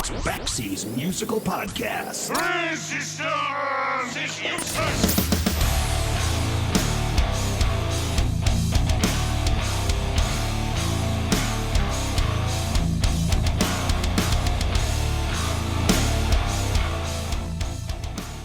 Backseas Musical Podcast. Resistance is useless!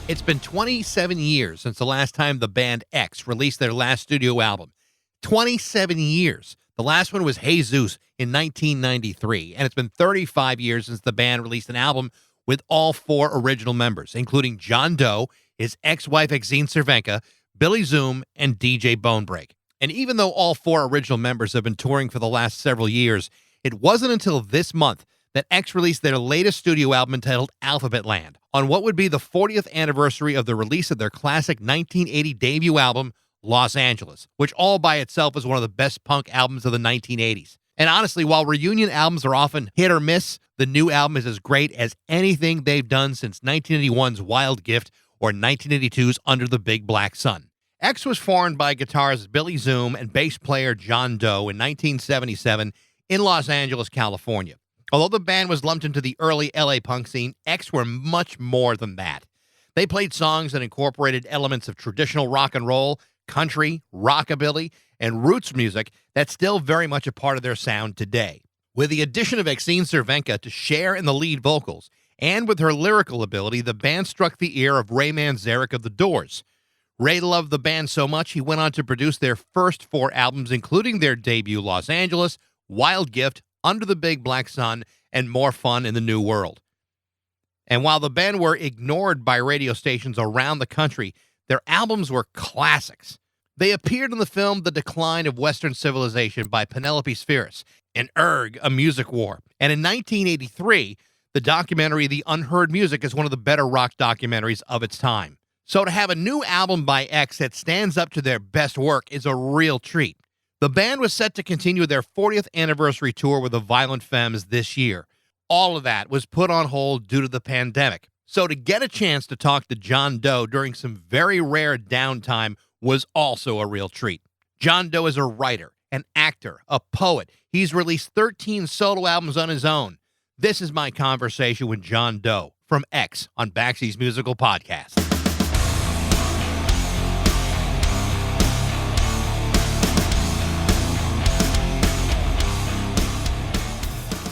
It's been 27 years since the last time the band X released their last studio album. 27 years. The last one was Jesus in 1993, and it's been 35 years since the band released an album with all four original members, including John Doe, his ex-wife Exene Cervenka, Billy Zoom, and DJ Bonebreak. And even though all four original members have been touring for the last several years, it wasn't until this month that X released their latest studio album entitled Alphabet Land, on what would be the 40th anniversary of the release of their classic 1980 debut album, Los Angeles, which all by itself is one of the best punk albums of the 1980s. And honestly, while reunion albums are often hit or miss, the new album is as great as anything they've done since 1981's Wild Gift or 1982's Under the Big Black Sun. X was formed by guitarist Billy Zoom and bass player John Doe in 1977 in Los Angeles, California. Although the band was lumped into the early LA punk scene, X were much more than that. They played songs that incorporated elements of traditional rock and roll, country, rockabilly, and roots music that's still very much a part of their sound today. With the addition of Exene Cervenka to share in the lead vocals, and with her lyrical ability, the band struck the ear of Ray Manzarek of The Doors. Ray loved the band so much, he went on to produce their first four albums, including their debut Los Angeles, Wild Gift, Under the Big Black Sun, and More Fun in the New World. And while the band were ignored by radio stations around the country, their albums were classics. They appeared in the film The Decline of Western Civilization by Penelope Spheris, and Erg, A Music War. And in 1983, the documentary The Unheard Music is one of the better rock documentaries of its time. So to have a new album by X that stands up to their best work is a real treat. The band was set to continue their 40th anniversary tour with the Violent Femmes this year. All of that was put on hold due to the pandemic. So to get a chance to talk to John Doe during some very rare downtime was also a real treat. John Doe is a writer, an actor, a poet. He's released 13 solo albums on his own. This is my conversation with John Doe from X on Backseas Musical Podcast.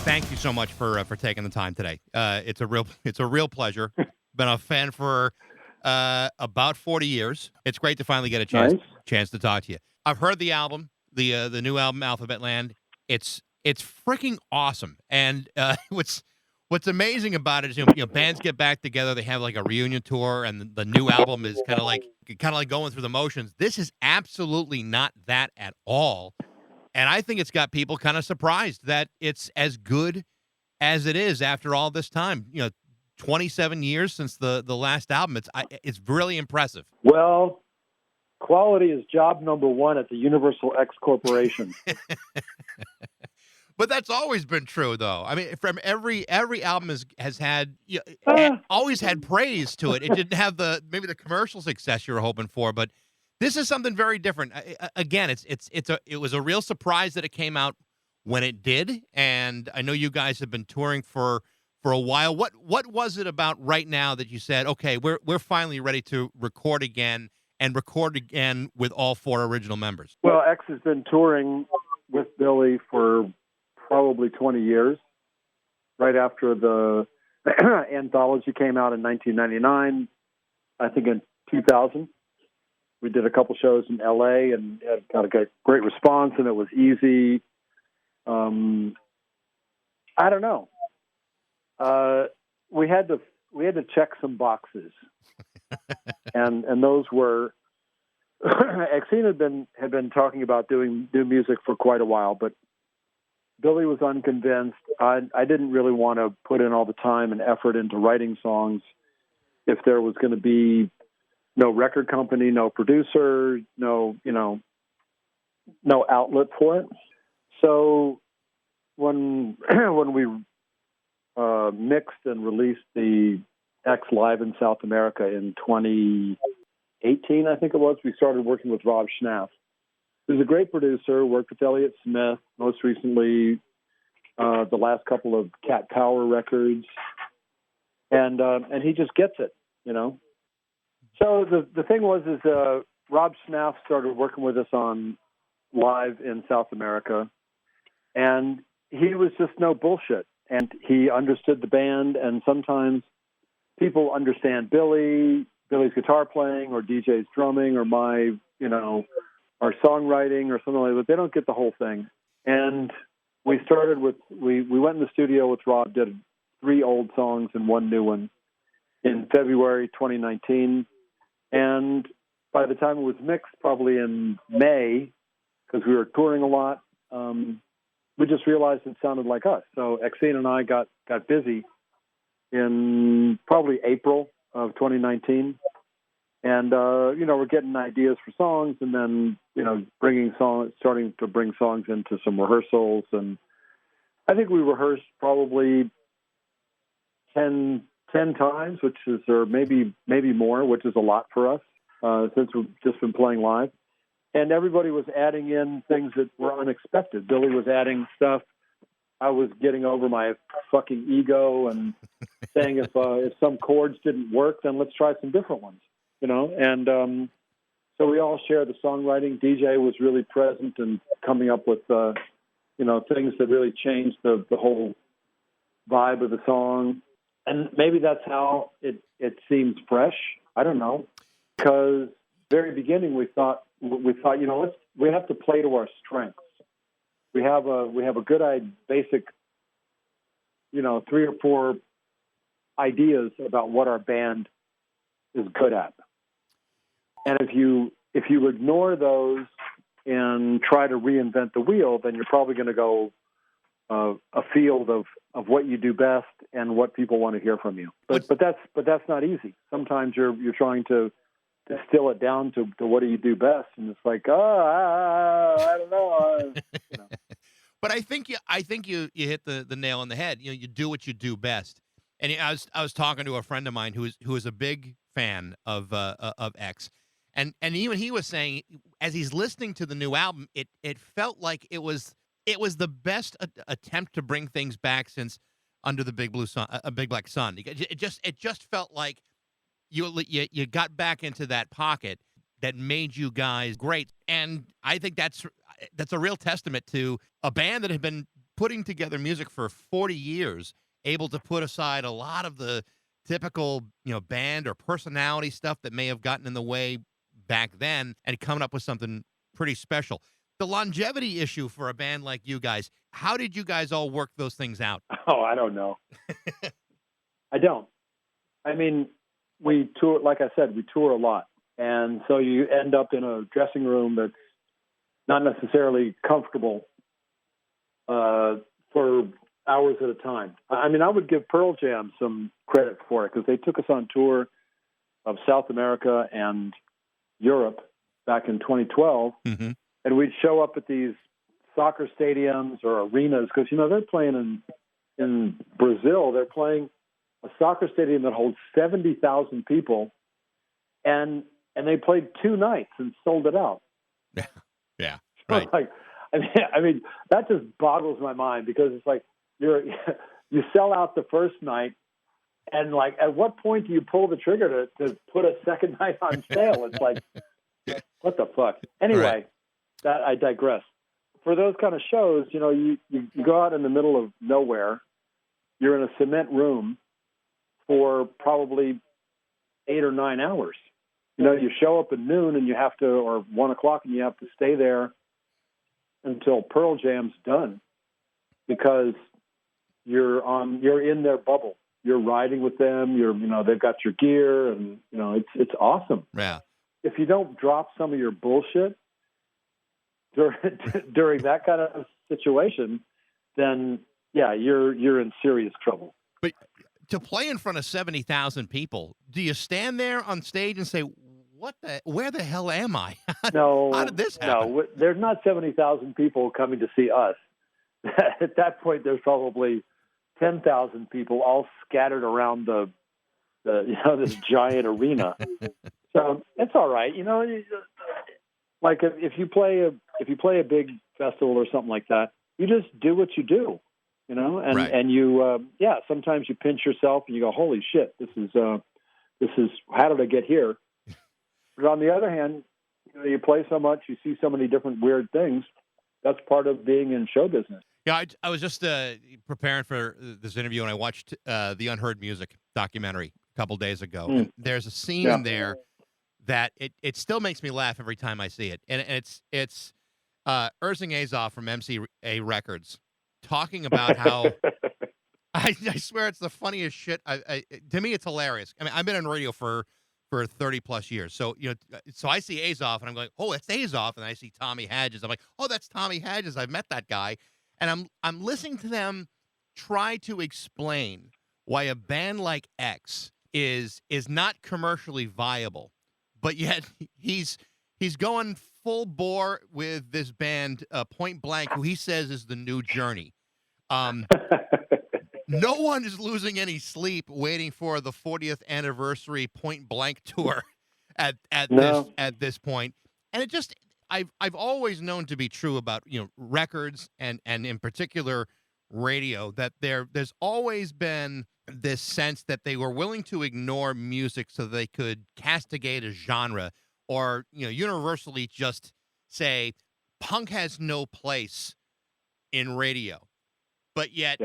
Thank you so much for taking the time today. It's a real pleasure. Been a fan for about 40 years. It's great to finally get a chance to talk to you. I've heard the album, the new album Alphabet Land. It's freaking awesome. And what's amazing about it is you know bands get back together, they have like a reunion tour, and the new album is kind of like going through the motions. This is absolutely not that at all. And I think it's got people kind of surprised that it's as good as it is after all this time. 27 years since the last album. It's really impressive. Well, quality is job number one at the Universal X Corporation. But that's always been true, though. I mean, from every album has had always had praise to it. It didn't have maybe the commercial success you were hoping for, but this is something very different. Again, it was a real surprise that it came out when it did, and I know you guys have been touring for a while. What was it about right now that you said, okay, we're finally ready to record again with all four original members? Well, X has been touring with Billy for probably 20 years. Right after the anthology came out in 1999, I think in 2000. We did a couple shows in L.A. and got a great response, and it was easy. I don't know. We had to check some boxes, and those were. Exene had been talking about doing new music for quite a while, but Billy was unconvinced. I didn't really want to put in all the time and effort into writing songs if there was going to be no record company, no producer, no outlet for it. So when we mixed and released the X Live in South America in 2018, I think it was, we started working with Rob Schnapf, who's a great producer, worked with Elliott Smith, most recently the last couple of Cat Power records. and he just gets it, you know. So the thing was Rob Snaff started working with us on live in South America, and he was just no bullshit, and he understood the band. And sometimes people understand Billy's guitar playing, or DJ's drumming, or my, you know, our songwriting or something like that. They don't get the whole thing. And we started with, we went in the studio with Rob, did 3 old songs and 1 new one in February 2019. And by the time it was mixed, probably in May, because we were touring a lot, we just realized it sounded like us. So Exene and I got busy in probably April of 2019. And, you know, we're getting ideas for songs, and then, you know, starting to bring songs into some rehearsals. And I think we rehearsed probably 10 times, which is, or maybe more, which is a lot for us, since we've just been playing live. And everybody was adding in things that were unexpected. Billy was adding stuff. I was getting over my fucking ego and saying if some chords didn't work, then let's try some different ones, you know. And so we all share the songwriting. DJ was really present and coming up with, you know, things that really changed the whole vibe of the song. And maybe that's how it seems fresh. I don't know. Because very beginning we thought, you know, we have to play to our strengths. We have a good basic, you know, 3 or 4 ideas about what our band is good at. And if you ignore those and try to reinvent the wheel, then you're probably going to go a field of what you do best and what people want to hear from you. But that's not easy. Sometimes you're trying to distill it down to what do you do best, and it's like, I don't know. You know. But I think you hit the nail on the head. You know, you do what you do best. And I was talking to a friend of mine who is a big fan of X, and even he was saying, as he's listening to the new album, it felt like it was the best attempt to bring things back since Under the Big Black Sun. It just felt like you got back into that pocket that made you guys great. And I think that's a real testament to a band that had been putting together music for 40 years, able to put aside a lot of the typical, you know, band or personality stuff that may have gotten in the way back then, and coming up with something pretty special. The longevity issue for a band like you guys, how did you guys all work those things out? Oh, I don't know. I don't. I mean, we tour, like I said, we tour a lot. And so you end up in a dressing room that's not necessarily comfortable for hours at a time. I mean, I would give Pearl Jam some credit for it, because they took us on tour of South America and Europe back in 2012. Mm-hmm. And we'd show up at these soccer stadiums or arenas, because, you know, they're playing in Brazil. They're playing a soccer stadium that holds 70,000 people, and they played 2 nights and sold it out. Yeah, right. So, like, I mean, that just boggles my mind, because it's like you sell out the first night, and like, at what point do you pull the trigger to put a second night on sale? It's like, what the fuck? Anyway, right. That I digress. For those kind of shows, you know, you go out in the middle of nowhere. You're in a cement room for probably 8 or 9 hours. You know, you show up at noon and you have to, or 1 o'clock, and you have to stay there until Pearl Jam's done, because you're in their bubble. You're riding with them. You know, they've got your gear, and, you know, it's awesome. Yeah. If you don't drop some of your bullshit during that kind of situation, then yeah, you're in serious trouble. But to play in front of 70,000 people, do you stand there on stage and say, where the hell am I? No. How did this happen? No, there's not 70,000 people coming to see us. At that point, there's probably 10,000 people all scattered around the this giant arena. So it's all right. You know, like if you play a big festival or something like that, you just do what you do. and Right. and you sometimes you pinch yourself and you go, holy shit, this is how did I get here? But on the other hand, you play so much, you see so many different weird things. That's part of being in show business. Yeah, I was just preparing for this interview, and I watched the Unheard Music documentary a couple days ago. And there's a scene in there that it still makes me laugh every time I see it, and it's Erzing Azoff from MCA Records talking about how I swear it's the funniest shit. To me, it's hilarious. I mean, I've been in radio for 30 plus years. So, so I see Azoff and I'm going, oh, it's Azoff. And I see Tommy Hadges. I'm like, oh, that's Tommy Hadges. I've met that guy. And I'm listening to them try to explain why a band like X is not commercially viable, but yet he's going full bore with this band, Point Blank, who he says is the new Journey. No one is losing any sleep waiting for the 40th anniversary Point Blank tour at this point. And it just I've always known to be true about records and in particular radio, that there's always been this sense that they were willing to ignore music so they could castigate a genre, or universally just say punk has no place in radio. But yet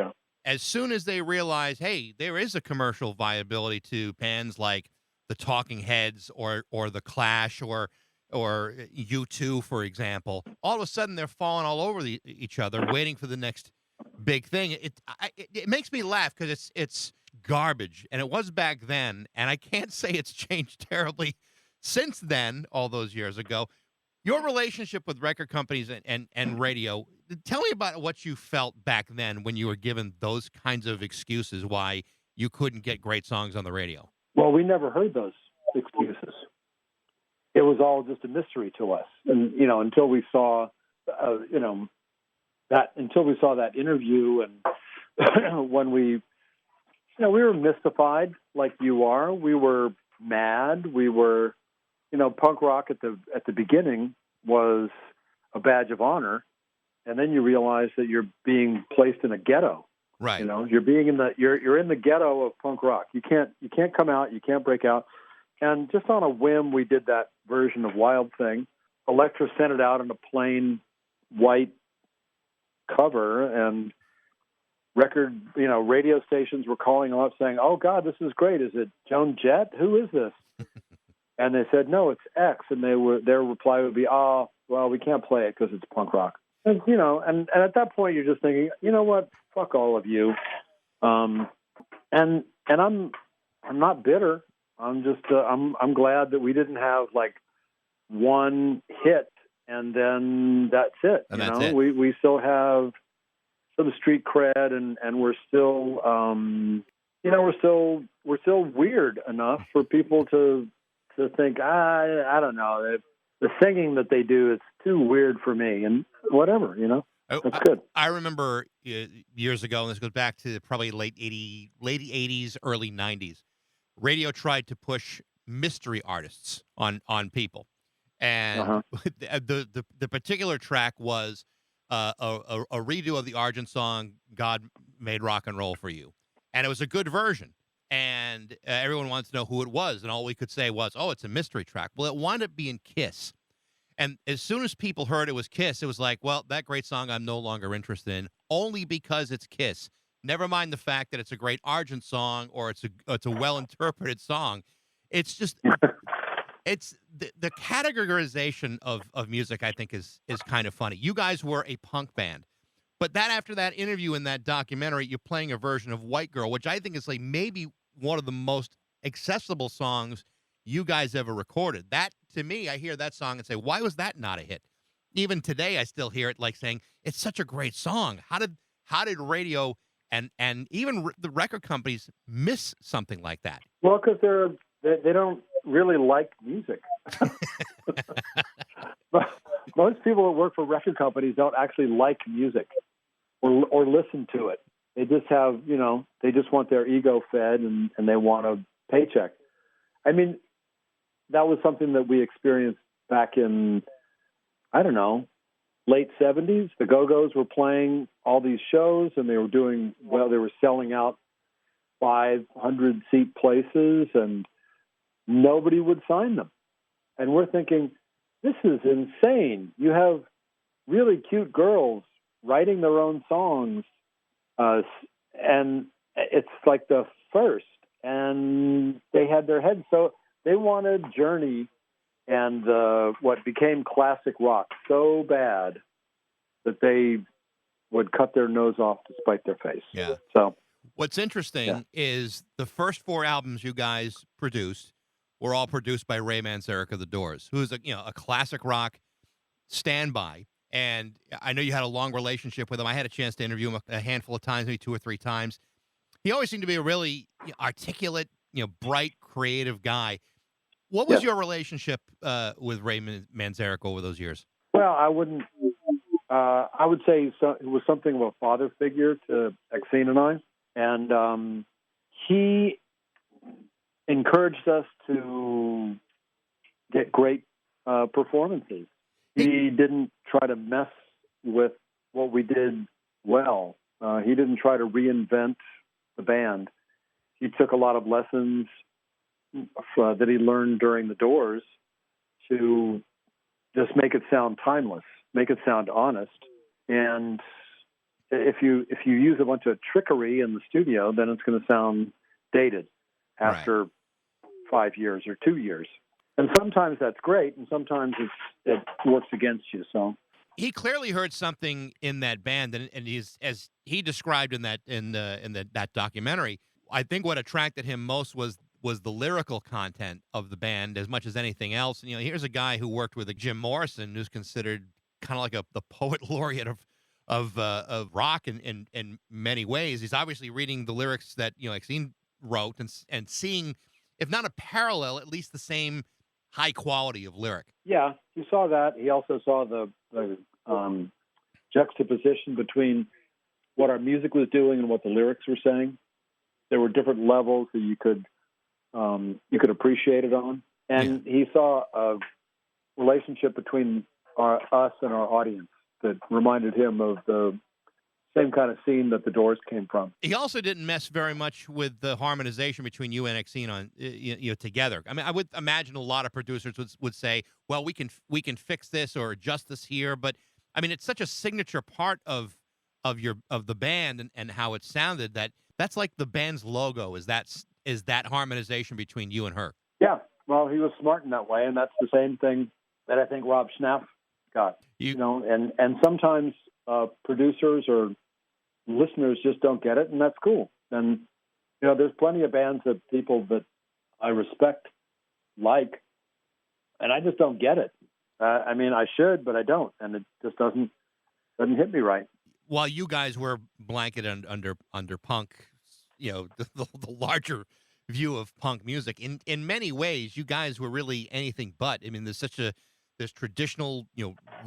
as soon as they realize, hey, there is a commercial viability to bands like the Talking Heads or the Clash or U2, for example, all of a sudden they're falling all over each other, waiting for the next big thing. It makes me laugh because it's garbage, and it was back then, and I can't say it's changed terribly since then, all those years ago. Your relationship with record companies and radio, tell me about what you felt back then when you were given those kinds of excuses why you couldn't get great songs on the radio. Well, we never heard those excuses. It was all just a mystery to us. And, until we saw, until we saw that interview, and when we were mystified like you are. We were mad. We were, punk rock at the beginning was a badge of honor. And then you realize that you're being placed in a ghetto. Right. You're being you're in the ghetto of punk rock. You can't come out. You can't break out. And just on a whim, we did that version of Wild Thing. Elektra sent it out in a plain white cover, and radio stations were calling them up saying, "Oh God, this is great. Is it Joan Jett? Who is this?" And they said, "No, it's X." And their reply would be, "Oh, well, we can't play it because it's punk rock." And, and at that point, you're just thinking, you know what? Fuck all of you. And I'm not bitter. I'm just I'm glad that we didn't have like one hit and then that's it. And that's it. We still have some street cred, and we're still we're still weird enough for people to think, I don't know, the singing that they do is too weird for me, and whatever, that's good. I remember years ago, and this goes back to probably late 80s, early 90s. Radio tried to push mystery artists on people, and the particular track was a redo of the Argent song "God Made Rock and Roll for You," and it was a good version. And everyone wants to know who it was, and all we could say was, "Oh, it's a mystery track." Well, it wound up being Kiss. And as soon as people heard it was Kiss, it was like, well, that great song I'm no longer interested in, only because it's Kiss. Never mind the fact that it's a great Argent song or it's a well-interpreted song. It's just, it's the categorization of music, I think, is kind of funny. You guys were a punk band, but after that interview in that documentary, you're playing a version of White Girl, which I think is like maybe one of the most accessible songs you guys ever recorded. That, to me, I hear that song and say, why was that not a hit? Even today, I still hear it like saying, it's such a great song. How did radio and even the record companies miss something like that? Well, because they don't really like music. Most people that work for record companies don't actually like music or listen to it. They just have, they just want their ego fed and they want a paycheck. I mean, that was something that we experienced back in, I don't know, late 70s, the Go-Go's were playing all these shows, and they were doing well. They were selling out 500-seat places, and nobody would sign them. And we're thinking, this is insane. You have really cute girls writing their own songs, and it's like the first. And they had their heads so they wanted Journey and what became classic rock so bad that they would cut their nose off to spite their face. Yeah. So what's interesting is the first 4 albums you guys produced were all produced by Ray Manzarek of the Doors, who's a classic rock standby. And I know you had a long relationship with him. I had a chance to interview him a handful of times, maybe 2 or 3 times. He always seemed to be a really articulate, bright, creative guy. What was your relationship with Ray Manzarek over those years? Well, I wouldn't. I would say it was something of a father figure to Exene and I, and he encouraged us to get great performances. He didn't try to mess with what we did well. He didn't try to reinvent the band. He took a lot of lessons that he learned during the Doors to just make it sound timeless, make it sound honest. And if you use a bunch of trickery in the studio, then it's going to sound dated after 5 years or 2 years. And sometimes that's great, and sometimes it works against you. So he clearly heard something in that band, and he's, as he described in that documentary. I think what attracted him most was the lyrical content of the band as much as anything else. And here's a guy who worked with Jim Morrison, who's considered kind of like the poet laureate of rock in many ways. He's obviously reading the lyrics that Exene wrote and seeing, if not a parallel, at least the same high quality of lyric. Yeah, he saw that. He also saw the juxtaposition between what our music was doing and what the lyrics were saying. There were different levels that you could appreciate it on, and he saw a relationship between us and our audience that reminded him of the same kind of scene that the Doors came from. He also didn't mess very much with the harmonization between you and Exene on together. I mean, I would imagine a lot of producers would say, "Well, we can fix this or adjust this here," but I mean, it's such a signature part of the band and how it sounded that's like the band's logo. Is that harmonization between you and her? Yeah, well, he was smart in that way, and that's the same thing that I think Rob Schnapp got. And sometimes producers or listeners just don't get it, and that's cool. And there's plenty of bands that people that I respect like, and I just don't get it. I mean, I should, but I don't, and it just doesn't hit me right. While you guys were blanketed under punk, the larger view of punk music, in many ways, you guys were really anything but. I mean, there's traditional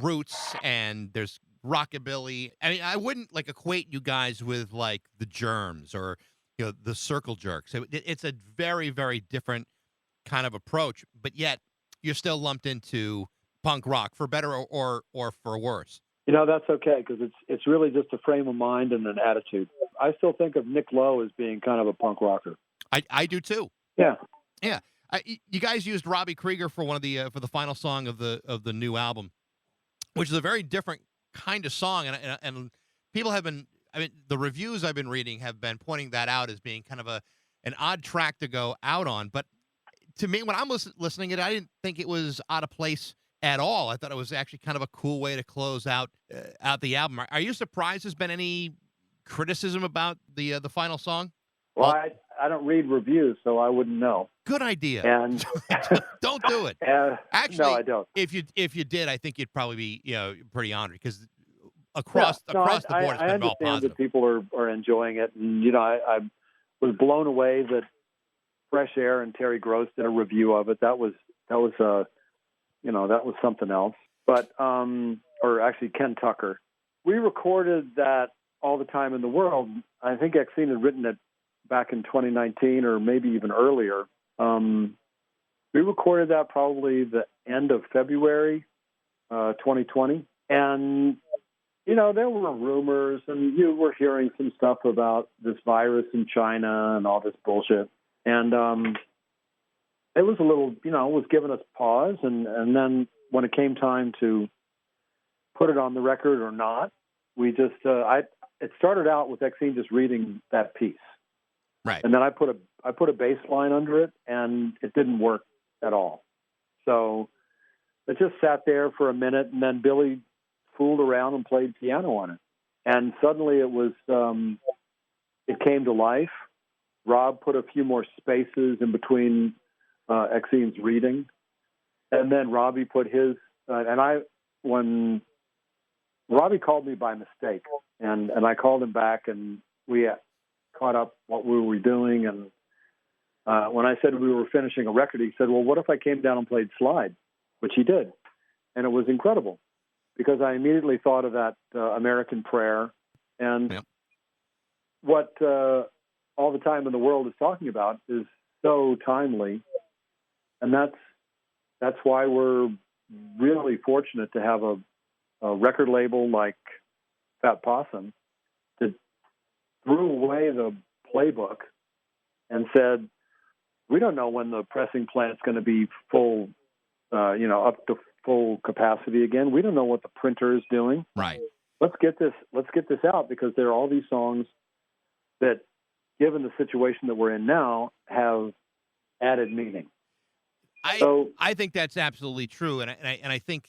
roots, and there's rockabilly. I mean, I wouldn't equate you guys with like the Germs or the Circle Jerks. It's a very, very different kind of approach, but yet you're still lumped into punk rock, for better or for worse. That's okay, because it's really just a frame of mind and an attitude. I still think of Nick Lowe as being kind of a punk rocker. I do too. Yeah. You guys used Robbie Krieger for one of the for the final song of the new album, which is a very different kind of song, and people have been. I mean, the reviews I've been reading have been pointing that out as being kind of an odd track to go out on. But to me, when I'm listening to it, I didn't think it was out of place at all. I thought it was actually kind of a cool way to close out the album. Are you surprised there's been any criticism about the final song? Well, I don't read reviews, so I wouldn't know. Good idea. And don't do it. Actually, no, I don't. If you did, I think you'd probably be pretty honored, because across the board, it's been all I understand positive. that people are enjoying it, and I was blown away that Fresh Air and Terry Gross did a review of it. That was something else. But or actually Ken Tucker. We recorded that All the Time in the World. I think Exene had written it back in 2019 or maybe even earlier. We recorded that probably the end of February 2020. And, you know, there were rumors, and you were hearing some stuff about this virus in China and all this bullshit. And it was a little, you know, it was giving us pause. And then when it came time to put it on the record or not, we just, it started out with Exene just reading that piece. Right. And then I put a bass line under it, and it didn't work at all. So it just sat there for a minute, and then Billy fooled around and played piano on it. And suddenly it was, it came to life. Rob put a few more spaces in between Exene's reading. And then Robbie put his, when Robbie called me by mistake, and I called him back, and we caught up what we were doing. And when I said we were finishing a record, he said, well, what if I came down and played slide? Which he did. And it was incredible, because I immediately thought of that American Prayer. And what All the Time in the World is talking about is so timely. And that's why we're really fortunate to have a record label like Fat Possum that threw away the playbook and said, we don't know when the pressing plant's going to be full, up to full capacity again. We don't know what the printer is doing. Right. Let's get this out, because there are all these songs that, given the situation that we're in now, have added meaning. I think that's absolutely true, and I think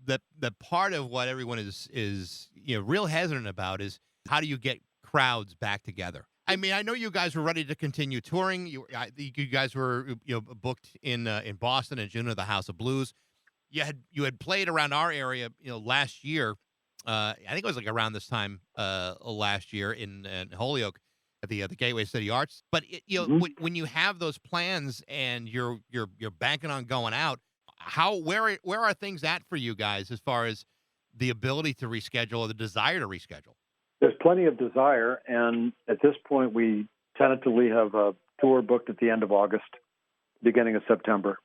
that part of what everyone is real hesitant about is how do you get crowds back together. I mean, I know you guys were ready to continue touring. You guys were booked in Boston in June at the House of Blues. You had played around our area last year. I think it was like around this time last year in Holyoke at the Gateway City Arts. But when you have those plans and you're banking on going out, where are things at for you guys as far as the ability to reschedule or the desire to reschedule? There's plenty of desire, and at this point, we tentatively have a tour booked at the end of August, beginning of September.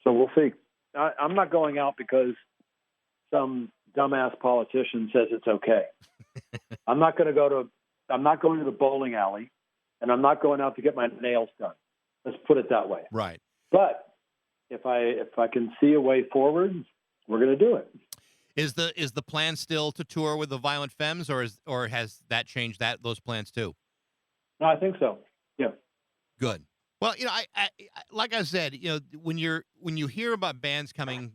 So we'll see. I'm not going out because some dumbass politician says it's okay. I'm not going to the bowling alley, and I'm not going out to get my nails done. Let's put it that way. Right. But if I can see a way forward, we're going to do it. Is the plan still to tour with the Violent Femmes, or has that changed those plans too? No, I think so. Yeah. Good. Well, I like I said, when you hear about bands coming,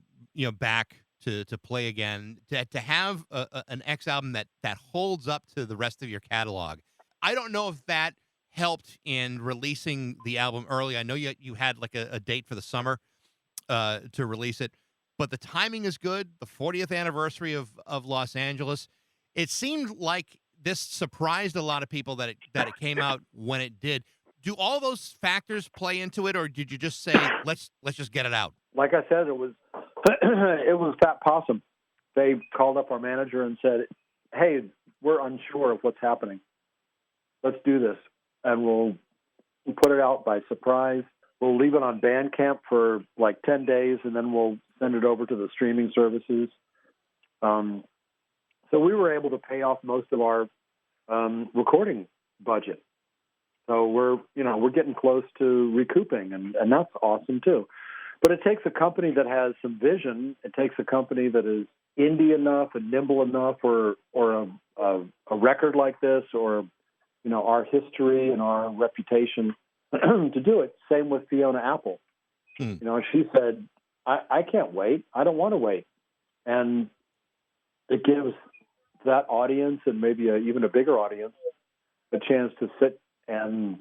back to play again, to have an X album that holds up to the rest of your catalog, I don't know if that helped in releasing the album early. I know you had like a date for the summer to release it. But the timing is good. The 40th anniversary of Los Angeles. It seemed like this surprised a lot of people that it came out when it did. Do all those factors play into it, or did you just say let's just get it out? Like I said, it was Fat Possum. They called up our manager and said, "Hey, we're unsure of what's happening. Let's do this, and we'll put it out by surprise. We'll leave it on Bandcamp for like 10 days, and then we'll send it over to the streaming services." So we were able to pay off most of our recording budget. So we're getting close to recouping, and that's awesome too. But it takes a company that has some vision. It takes a company that is indie enough and nimble enough, or a record like this, or our history and our reputation to do it. Same with Fiona Apple. She said, I can't wait. I don't want to wait. And it gives that audience, and maybe even a bigger audience, a chance to sit and,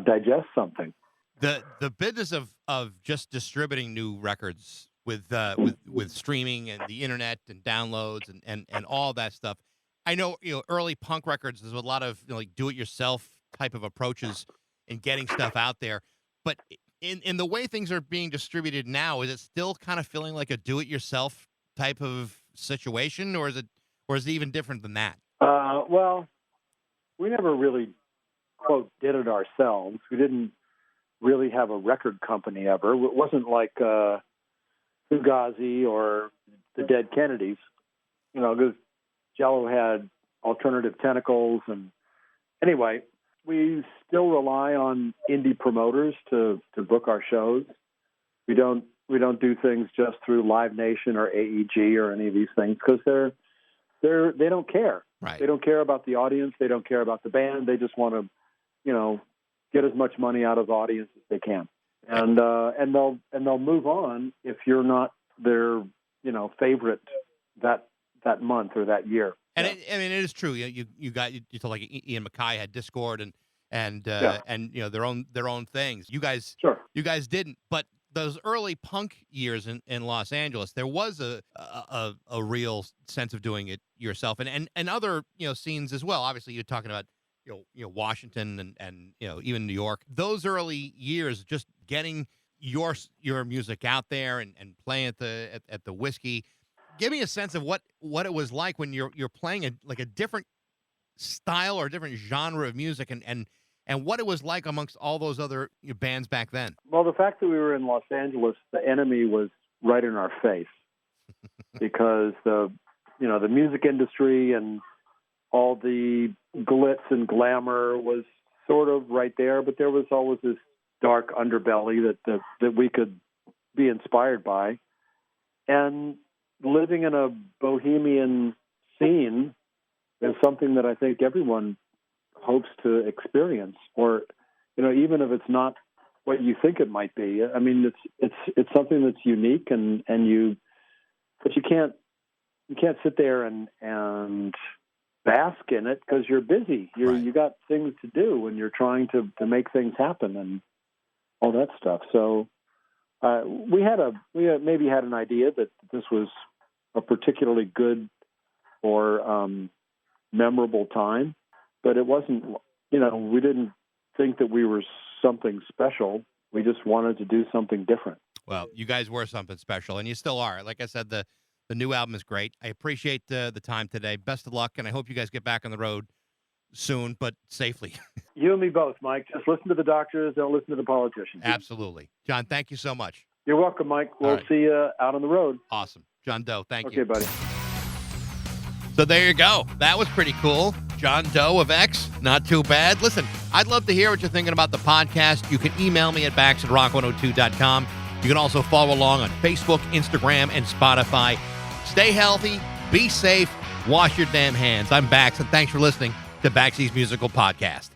digest something. The business of just distributing new records with streaming and the internet and downloads and all that stuff. I know, early punk records, there's a lot of do-it-yourself type of approaches in getting stuff out there. But in the way things are being distributed now, is it still kind of feeling like a do-it-yourself type of situation, or is it even different than that? Well, we never really, quote, did it ourselves. We didn't really have a record company ever. It wasn't like Fugazi or the Dead Kennedys. because Jello had alternative tentacles. And anyway, we still rely on indie promoters to book our shows. We don't do things just through Live Nation or AEG or any of these things because they don't care. Right. They don't care about the audience. They don't care about the band. They just want to, get as much money out of the audience as they can. And they'll move on if you're not their, favorite that month or that year. And it is true. You told like Ian MacKaye had Discord and their own things. You guys didn't, but those early punk years in Los Angeles, there was a real sense of doing it yourself and other scenes as well. Obviously, you're talking about Washington and even New York. Those early years, just getting your music out there and playing at the Whiskey. Give me a sense of what it was like when you're playing a different style or a different genre of music and what it was like amongst all those other bands back then. Well, the fact that we were in Los Angeles, the enemy was right in our face because the music industry and all the glitz and glamour was sort of right there, but there was always this dark underbelly that we could be inspired by. And living in a bohemian scene is something that I think everyone hopes to experience, or even if it's not what you think it might be. I mean, it's something that's unique, but you can't sit there and bask in it because you're busy. You got things to do, and you're trying to make things happen and all that stuff. So we maybe had an idea that this was a particularly good or memorable time, but it wasn't. We didn't think that we were something special. We just wanted to do something different. Well, you guys were something special, and you still are. Like I said, the new album is great. I appreciate the time today. Best of luck, and I hope you guys get back on the road soon, but safely. You and me both, Mike. Just listen to the doctors. Don't listen to the politicians. Absolutely. John, thank you so much. You're welcome, Mike. We'll see you out on the road. Awesome. John Doe, thank you. Okay, buddy. So there you go. That was pretty cool. John Doe of X. Not too bad. Listen, I'd love to hear what you're thinking about the podcast. You can email me at bax@rock102.com. You can also follow along on Facebook, Instagram, and Spotify. Stay healthy, be safe, wash your damn hands. I'm Bax, and thanks for listening to Baxy's Musical Podcast.